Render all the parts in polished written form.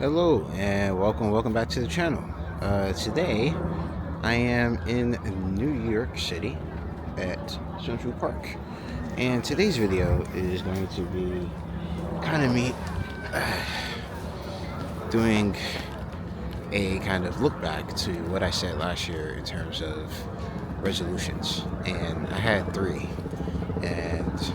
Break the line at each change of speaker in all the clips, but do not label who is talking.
Hello and welcome back to the channel. Today I am in New York City at Central Park, and today's video is going to be kind of me doing a kind of look back to what I said last year in terms of resolutions, and I had 3, and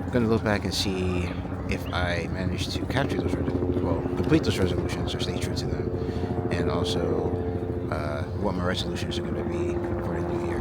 I'm going to look back and see if I managed to capture those complete those resolutions or stay true to them, and also what my resolutions are going to be for the new year.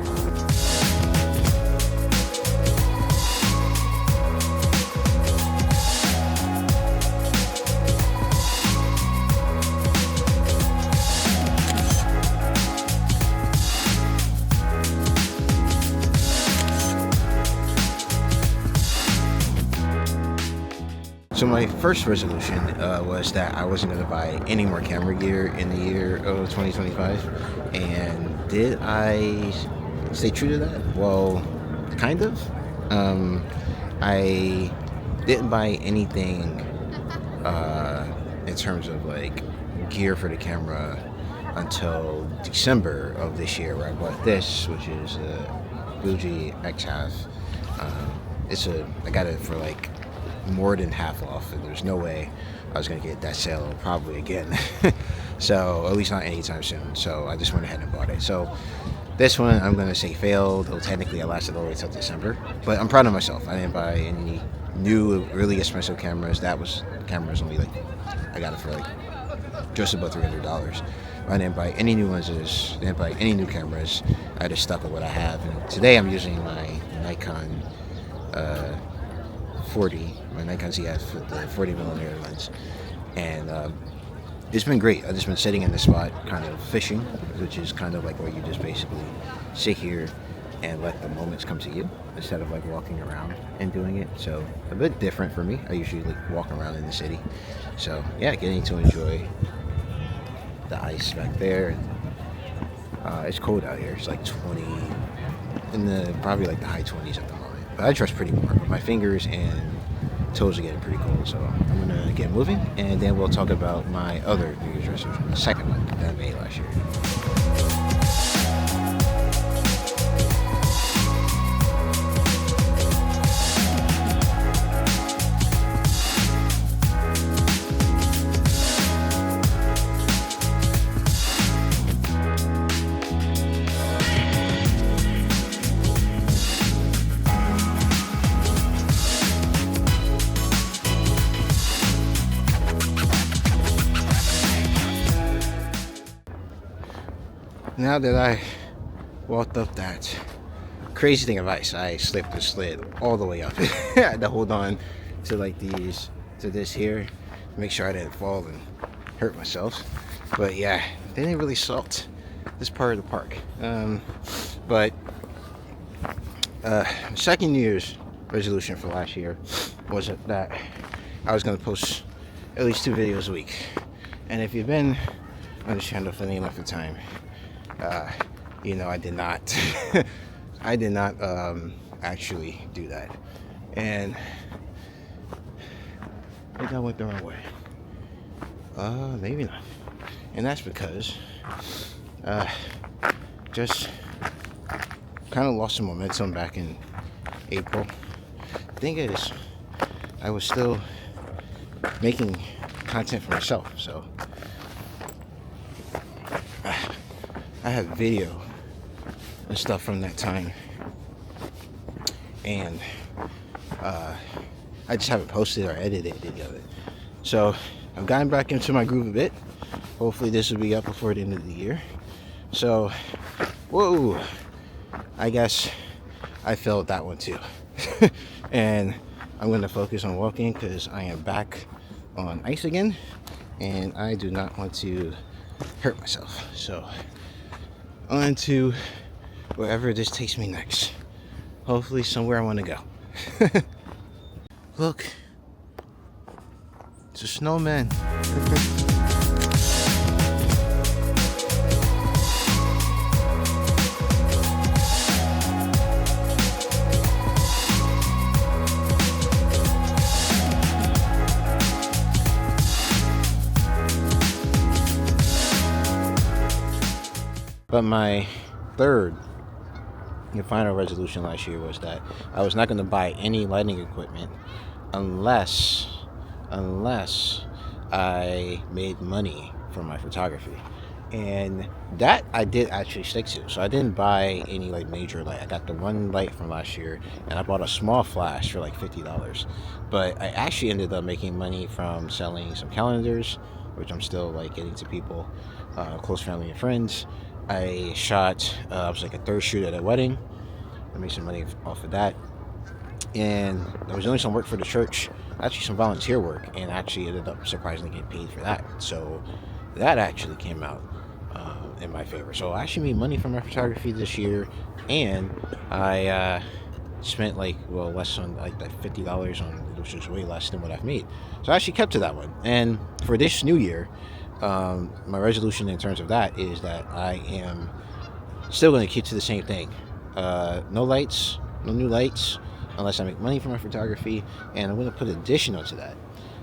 So my first resolution was that I wasn't going to buy any more camera gear in the year of 2025. And did I stay true to that? Well, kind of. I didn't buy anything in terms of like gear for the camera until December of this year, where I bought this, which is a Fuji X-Half. I got it for like more than half off, and there's no way I was going to get that sale probably again. So at least not anytime soon, so I just went ahead and bought it. So this one I'm going to say failed, though technically I lasted all the way till December, but I'm proud of myself. I didn't buy any new really expensive cameras. Cameras only like, I got it for like just about $300. I didn't buy any new lenses, didn't buy any new cameras. I just stuck with what I have, and today I'm using my Nikon 40, my Nikon Zf with the 40mm lens, and it's been great. I've just been sitting in this spot kind of fishing, which is kind of like where you just basically sit here and let the moments come to you instead of like walking around and doing it. So a bit different for me. I usually like walk around in the city, so yeah, getting to enjoy the ice back there. It's cold out here. It's like 20 probably like the high 20s at the moment. But I dress pretty warm. My fingers and toes are getting pretty cold, so I'm gonna get moving, and then we'll talk about my other New Year's resolution, the second one that I made last year. Now that I walked up that crazy thing of ice, I slipped and slid all the way up. I had to hold on to like to this here, make sure I didn't fall and hurt myself. But yeah, they didn't really salt this part of the park. But second New Year's resolution for last year was that I was going to post at least 2 videos a week. And if you've been on the channel for any length of time, you know, I did not actually do that, and I think I went the wrong way. Maybe not, and that's because just kind of lost some momentum back in April. The thing is, I was still making content for myself, so I have video and stuff from that time, and I just haven't posted or edited any of it. So I've gotten back into my groove a bit. Hopefully this will be up before the end of the year. So, whoa, I guess I failed that one too. And I'm going to focus on walking because I am back on ice again, and I do not want to hurt myself. So on to wherever this takes me next. Hopefully somewhere I want to go. Look, it's a snowman. But my third and final resolution last year was that I was not going to buy any lighting equipment unless I made money from my photography. And that I did actually stick to. So I didn't buy any like major light. I got the one light from last year, and I bought a small flash for like $50. But I actually ended up making money from selling some calendars, which I'm still like getting to people, close family and friends. I shot, I was like a third shoot at a wedding. I made some money off of that. And there was only some work for the church, actually some volunteer work, and actually ended up surprisingly getting paid for that. So that actually came out in my favor. So I actually made money from my photography this year, and I spent less on like that $50 on, which is way less than what I've made. So I actually kept to that one. And for this new year, my resolution in terms of that is that I am still going to keep to the same thing. No lights, no new lights, unless I make money from my photography. And I'm going to put additional to that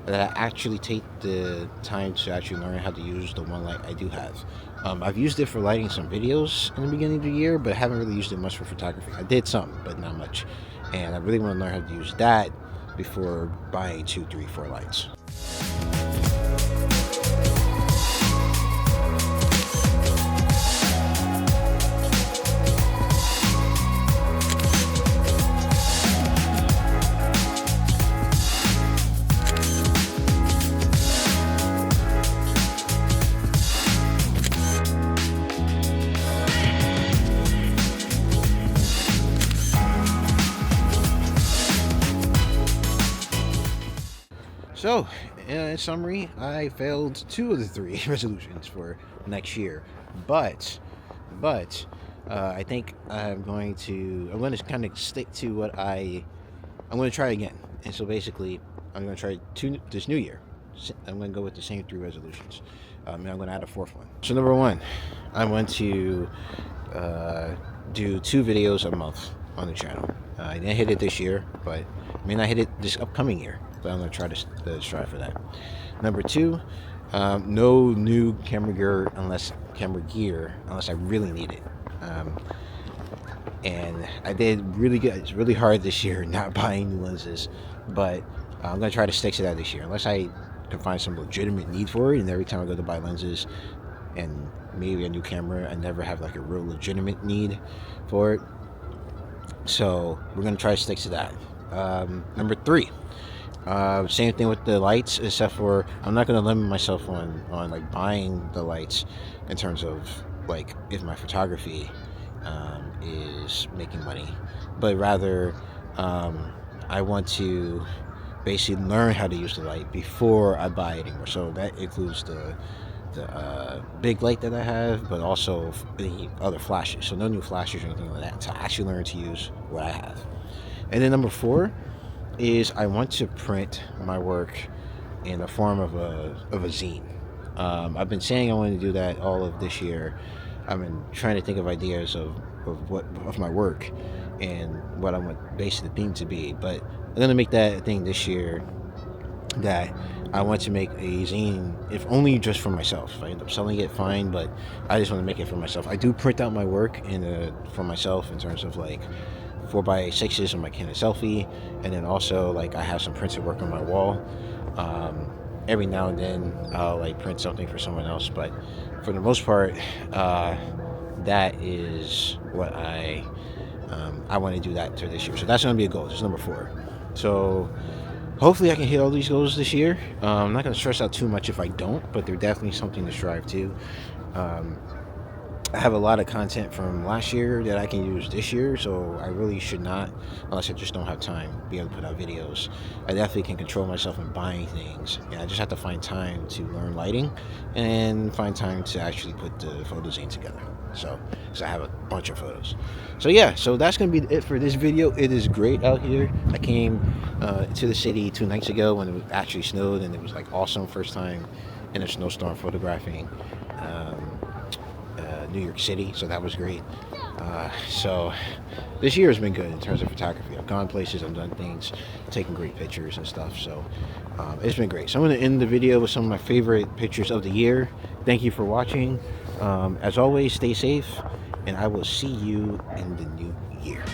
I actually take the time to actually learn how to use the one light I do have. I've used it for lighting some videos in the beginning of the year, but I haven't really used it much for photography. I did some, but not much. And I really want to learn how to use that before buying 2, 3, 4 lights. So, in summary, I failed 2 of the 3 resolutions for next year, but I think I'm going to kind of stick to what I'm going to try again. And so basically, I'm going to try this new year. I'm going to go with the same 3 resolutions. And I'm going to add a 4th one. So number 1, I want to do 2 videos a month on the channel. I didn't hit it this year, but I may not hit it this upcoming year. But I'm going to try to strive for that. Number 2, no new camera gear unless I really need it. And I did really good. It's really hard this year not buying new lenses, but I'm going to try to stick to that this year unless I can find some legitimate need for it. And every time I go to buy lenses and maybe a new camera, I never have like a real legitimate need for it. So we're going to try to stick to that. Number 3. Same thing with the lights, except for I'm not going to limit myself on like buying the lights in terms of like if my photography is making money, but rather I want to basically learn how to use the light before I buy it anymore. So that includes the big light that I have, but also the other flashes. So no new flashes or anything like that to actually learn to use what I have. And then number 4 is I want to print my work in the form of a zine. I've been saying I want to do that all of this year. I've been trying to think of ideas of my work and what I want basically the theme to be. But I'm gonna make that a thing this year that I want to make a zine, if only just for myself. If I end up selling it, fine, but I just want to make it for myself. I do print out my work for myself in terms of like 4x6s on my Canon selfie, and then also like I have some printed work on my wall. Every now and then I'll like print something for someone else, but for the most part, that is what I want to do that to this year. So that's going to be a goal. That's number 4. So hopefully I can hit all these goals this year. I'm not going to stress out too much if I don't, but they're definitely something to strive to. I have a lot of content from last year that I can use this year, so I really should not, unless I just don't have time, be able to put out videos. I definitely can control myself in buying things, and I just have to find time to learn lighting and find time to actually put the photo zine together. So I have a bunch of photos. So yeah, so that's going to be it for this video. It is great out here. I came to the city 2 nights ago when it actually snowed, and it was like awesome. First time in a snowstorm photographing New York City, so that was great. So this year has been good in terms of photography. I've gone places, I've done things, taken great pictures and stuff, so it's been great. So I'm going to end the video with some of my favorite pictures of the year. Thank you for watching. As always, stay safe, and I will see you in the new year.